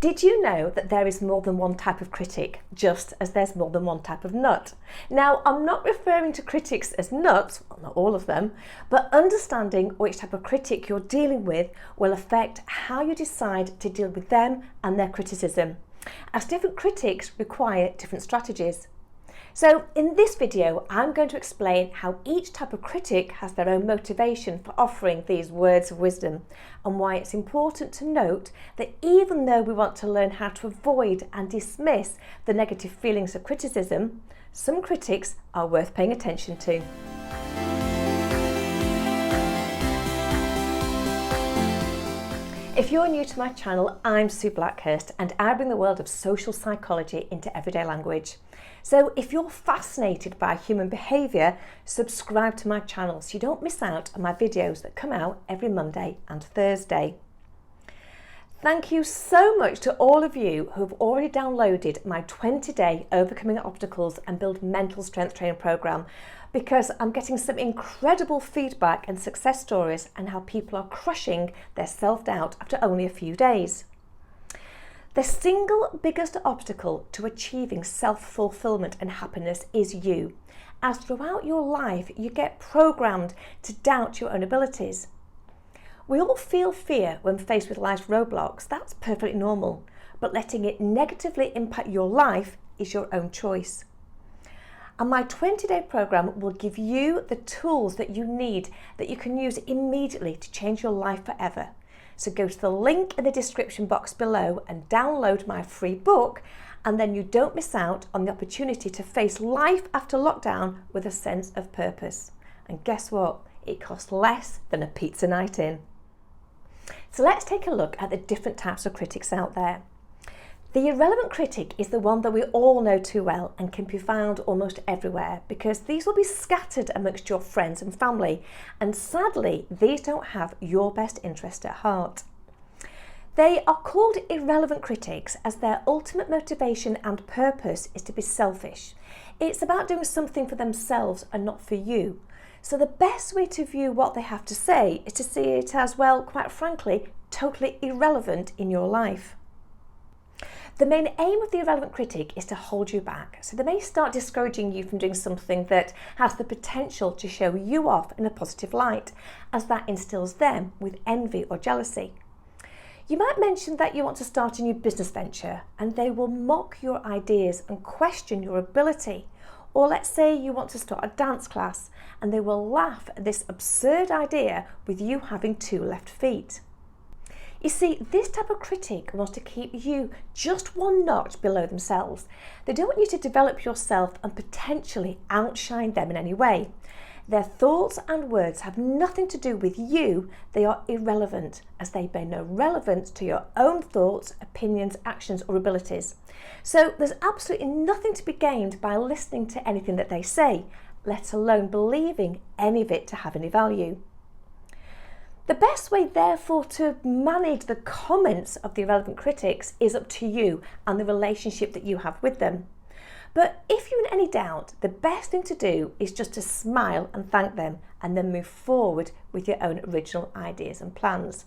Did you know that there is more than one type of critic, just as there's more than one type of nut? Now, I'm not referring to critics as nuts, well, not all of them, but understanding which type of critic you're dealing with will affect how you decide to deal with them and their criticism, as different critics require different strategies. So in this video, I'm going to explain how each type of critic has their own motivation for offering these words of wisdom, and why it's important to note that even though we want to learn how to avoid and dismiss the negative feelings of criticism, some critics are worth paying attention to. If you're new to my channel, I'm Sue Blackhurst and I bring the world of social psychology into everyday language. So if you're fascinated by human behaviour, subscribe to my channel so you don't miss out on my videos that come out every Monday and Thursday. Thank you so much to all of you who have already downloaded my 20-day Overcoming Obstacles and Build Mental Strength training programme, because I'm getting some incredible feedback and success stories and how people are crushing their self-doubt after only a few days. The single biggest obstacle to achieving self-fulfillment and happiness is you, as throughout your life you get programmed to doubt your own abilities. We all feel fear when faced with life's roadblocks. That's perfectly normal, but letting it negatively impact your life is your own choice. And my 20-day program will give you the tools that you need, that you can use immediately to change your life forever. So go to the link in the description box below and download my free book, and then you don't miss out on the opportunity to face life after lockdown with a sense of purpose. And guess what? It costs less than a pizza night in. So let's take a look at the different types of critics out there. The irrelevant critic is the one that we all know too well and can be found almost everywhere, because these will be scattered amongst your friends and family, and sadly these don't have your best interest at heart. They are called irrelevant critics as their ultimate motivation and purpose is to be selfish. It's about doing something for themselves and not for you. So the best way to view what they have to say is to see it as, well, quite frankly, totally irrelevant in your life. The main aim of the irrelevant critic is to hold you back, so they may start discouraging you from doing something that has the potential to show you off in a positive light, as that instills them with envy or jealousy. You might mention that you want to start a new business venture and they will mock your ideas and question your ability. Or let's say you want to start a dance class and they will laugh at this absurd idea with you having 2 left feet. You see, this type of critic wants to keep you just one notch below themselves. They don't want you to develop yourself and potentially outshine them in any way. Their thoughts and words have nothing to do with you. They are irrelevant, as they bear no relevance to your own thoughts, opinions, actions or abilities. So there's absolutely nothing to be gained by listening to anything that they say, let alone believing any of it to have any value. The best way, therefore, to manage the comments of the irrelevant critics is up to you and the relationship that you have with them. But if you're in any doubt, the best thing to do is just to smile and thank them, and then move forward with your own original ideas and plans.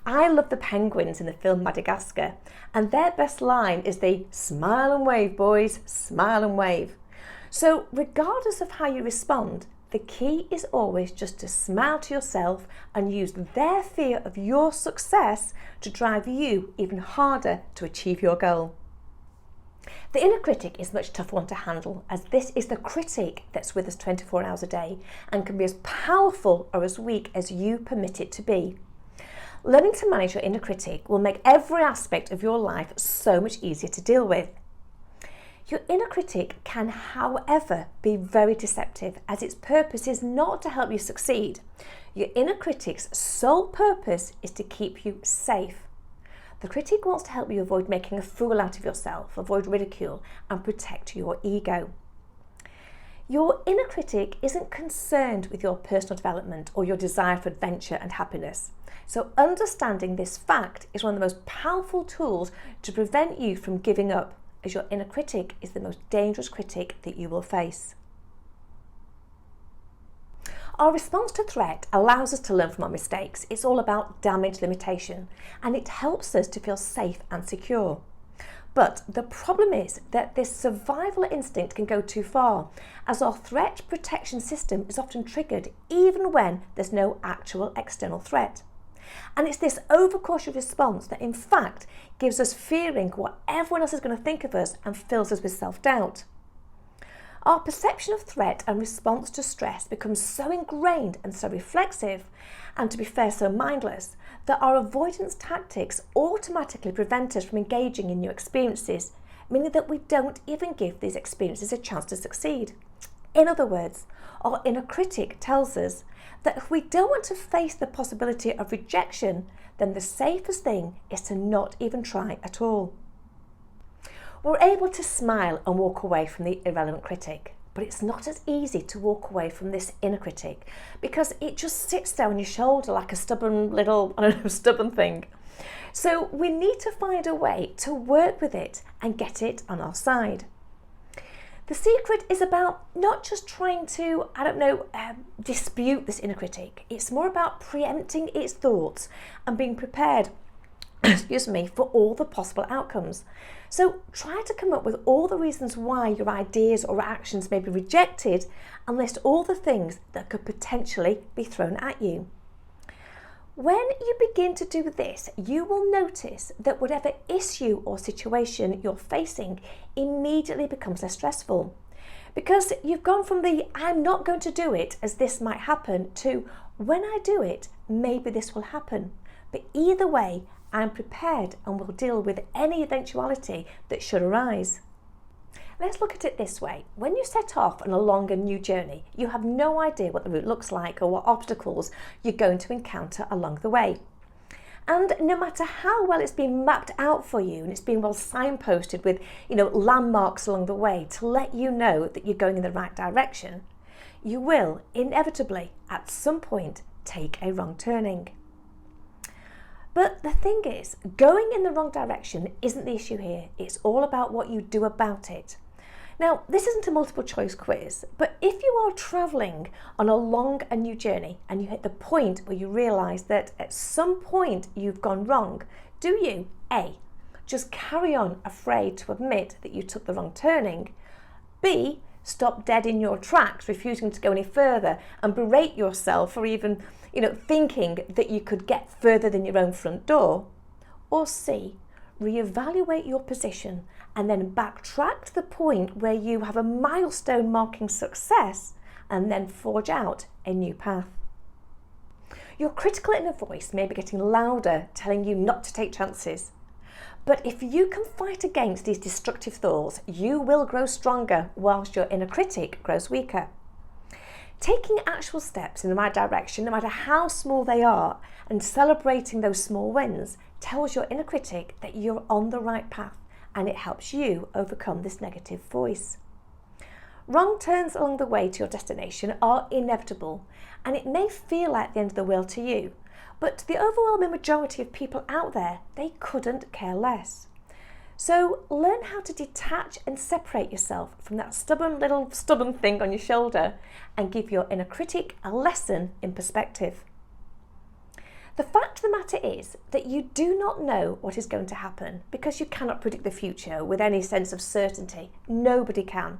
I love the penguins in the film Madagascar, and their best line is the "smile and wave, boys, smile and wave." So regardless of how you respond, the key is always just to smile to yourself and use their fear of your success to drive you even harder to achieve your goal. The inner critic is a much tougher one to handle, as this is the critic that's with us 24 hours a day and can be as powerful or as weak as you permit it to be. Learning to manage your inner critic will make every aspect of your life so much easier to deal with. Your inner critic can, however, be very deceptive, as its purpose is not to help you succeed. Your inner critic's sole purpose is to keep you safe. The critic wants to help you avoid making a fool out of yourself, avoid ridicule, and protect your ego. Your inner critic isn't concerned with your personal development or your desire for adventure and happiness. So understanding this fact is one of the most powerful tools to prevent you from giving up, as your inner critic is the most dangerous critic that you will face. Our response to threat allows us to learn from our mistakes. It's all about damage limitation, and it helps us to feel safe and secure. But the problem is that this survival instinct can go too far, as our threat protection system is often triggered even when there's no actual external threat. And it's this overcautious response that in fact gives us fearing what everyone else is going to think of us and fills us with self-doubt. Our perception of threat and response to stress becomes so ingrained and so reflexive, and to be fair, so mindless, that our avoidance tactics automatically prevent us from engaging in new experiences, meaning that we don't even give these experiences a chance to succeed. In other words, our inner critic tells us that if we don't want to face the possibility of rejection, then the safest thing is to not even try at all. We're able to smile and walk away from the irrelevant critic, but it's not as easy to walk away from this inner critic because it just sits there on your shoulder like a stubborn little, stubborn thing. So we need to find a way to work with it and get it on our side. The secret is about not just trying to, dispute this inner critic. It's more about preempting its thoughts and being prepared for all the possible outcomes. So try to come up with all the reasons why your ideas or actions may be rejected and list all the things that could potentially be thrown at you. When you begin to do this, you will notice that whatever issue or situation you're facing immediately becomes less stressful. Because you've gone from the I'm not going to do it as this might happen to when I do it, maybe this will happen. But either way, I'm prepared and will deal with any eventuality that should arise. Let's look at it this way. When you set off on a long and new journey, you have no idea what the route looks like or what obstacles you're going to encounter along the way. And no matter how well it's been mapped out for you and it's been well signposted with, landmarks along the way to let you know that you're going in the right direction, you will inevitably at some point take a wrong turning. But the thing is, going in the wrong direction isn't the issue here. It's all about what you do about it. Now, this isn't a multiple choice quiz, but if you are travelling on a long and new journey and you hit the point where you realise that at some point you've gone wrong, do you A, just carry on afraid to admit that you took the wrong turning, B, stop dead in your tracks, refusing to go any further and berate yourself for even thinking that you could get further than your own front door, or C, reevaluate your position and then backtrack to the point where you have a milestone marking success and then forge out a new path. Your critical inner voice may be getting louder, telling you not to take chances. But if you can fight against these destructive thoughts, you will grow stronger whilst your inner critic grows weaker. Taking actual steps in the right direction, no matter how small they are, and celebrating those small wins tells your inner critic that you're on the right path, and it helps you overcome this negative voice. Wrong turns along the way to your destination are inevitable, and it may feel like the end of the world to you, but to the overwhelming majority of people out there, they couldn't care less. So learn how to detach and separate yourself from that stubborn thing on your shoulder and give your inner critic a lesson in perspective. The fact of the matter is that you do not know what is going to happen because you cannot predict the future with any sense of certainty. Nobody can.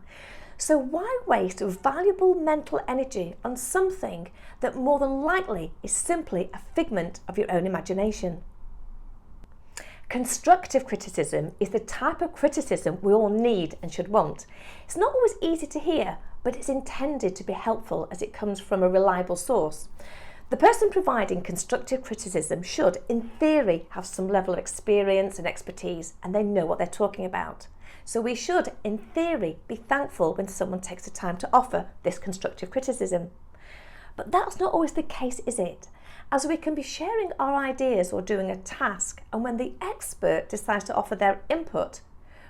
So why waste valuable mental energy on something that more than likely is simply a figment of your own imagination? Constructive criticism is the type of criticism we all need and should want. It's not always easy to hear, but it's intended to be helpful as it comes from a reliable source. The person providing constructive criticism should, in theory, have some level of experience and expertise, and they know what they're talking about. So we should, in theory, be thankful when someone takes the time to offer this constructive criticism. But that's not always the case, is it? As we can be sharing our ideas or doing a task, and when the expert decides to offer their input,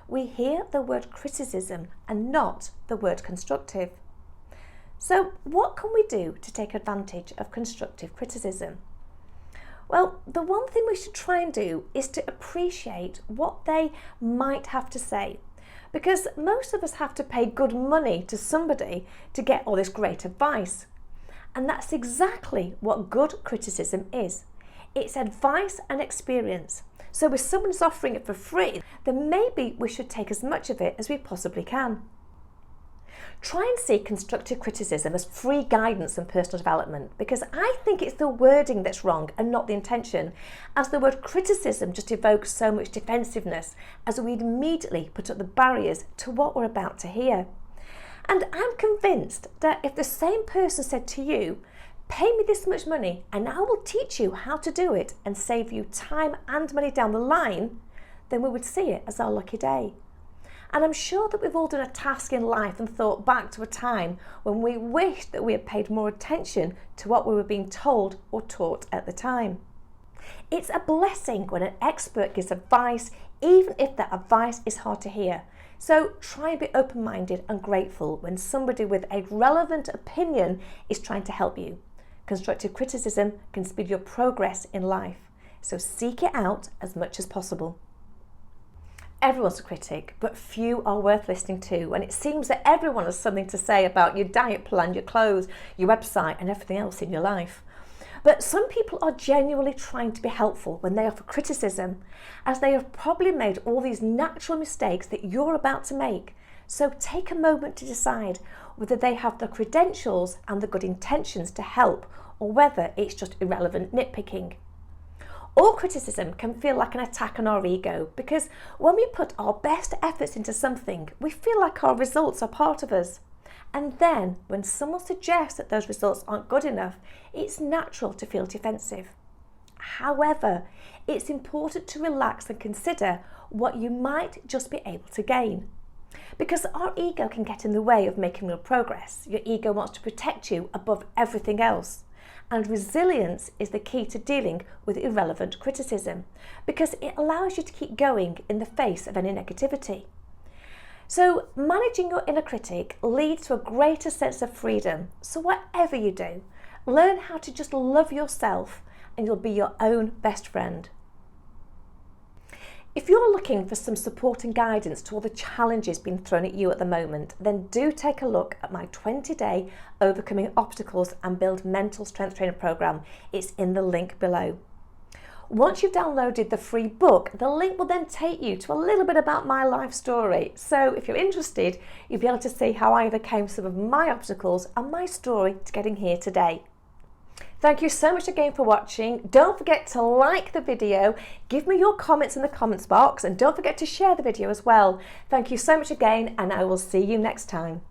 we hear the word criticism and not the word constructive. So what can we do to take advantage of constructive criticism? Well, the one thing we should try and do is to appreciate what they might have to say, because most of us have to pay good money to somebody to get all this great advice. And that's exactly what good criticism is. It's advice and experience. So if someone's offering it for free, then maybe we should take as much of it as we possibly can. Try and see constructive criticism as free guidance and personal development, because I think it's the wording that's wrong and not the intention, as the word criticism just evokes so much defensiveness as we'd immediately put up the barriers to what we're about to hear. And I'm convinced that if the same person said to you, pay me this much money and I will teach you how to do it and save you time and money down the line, then we would see it as our lucky day. And I'm sure that we've all done a task in life and thought back to a time when we wished that we had paid more attention to what we were being told or taught at the time. It's a blessing when an expert gives advice, even if that advice is hard to hear. So try and be open-minded and grateful when somebody with a relevant opinion is trying to help you. Constructive criticism can speed your progress in life, so seek it out as much as possible. Everyone's a critic, but few are worth listening to, and it seems that everyone has something to say about your diet plan, your clothes, your website and everything else in your life. But some people are genuinely trying to be helpful when they offer criticism, as they have probably made all these natural mistakes that you're about to make. So take a moment to decide whether they have the credentials and the good intentions to help, or whether it's just irrelevant nitpicking. All criticism can feel like an attack on our ego, because when we put our best efforts into something, we feel like our results are part of us. And then when someone suggests that those results aren't good enough, it's natural to feel defensive. However, it's important to relax and consider what you might just be able to gain. Because our ego can get in the way of making real progress. Your ego wants to protect you above everything else. And resilience is the key to dealing with irrelevant criticism, because it allows you to keep going in the face of any negativity. So managing your inner critic leads to a greater sense of freedom. So whatever you do, learn how to just love yourself and you'll be your own best friend. If you're looking for some support and guidance to all the challenges being thrown at you at the moment, then do take a look at my 20-day Overcoming Obstacles and Build Mental Strength Training program. It's in the link below. Once you've downloaded the free book, the link will then take you to a little bit about my life story. So if you're interested, you'll be able to see how I overcame some of my obstacles and my story to getting here today. Thank you so much again for watching. Don't forget to like the video, give me your comments in the comments box, and don't forget to share the video as well. Thank you so much again, and I will see you next time.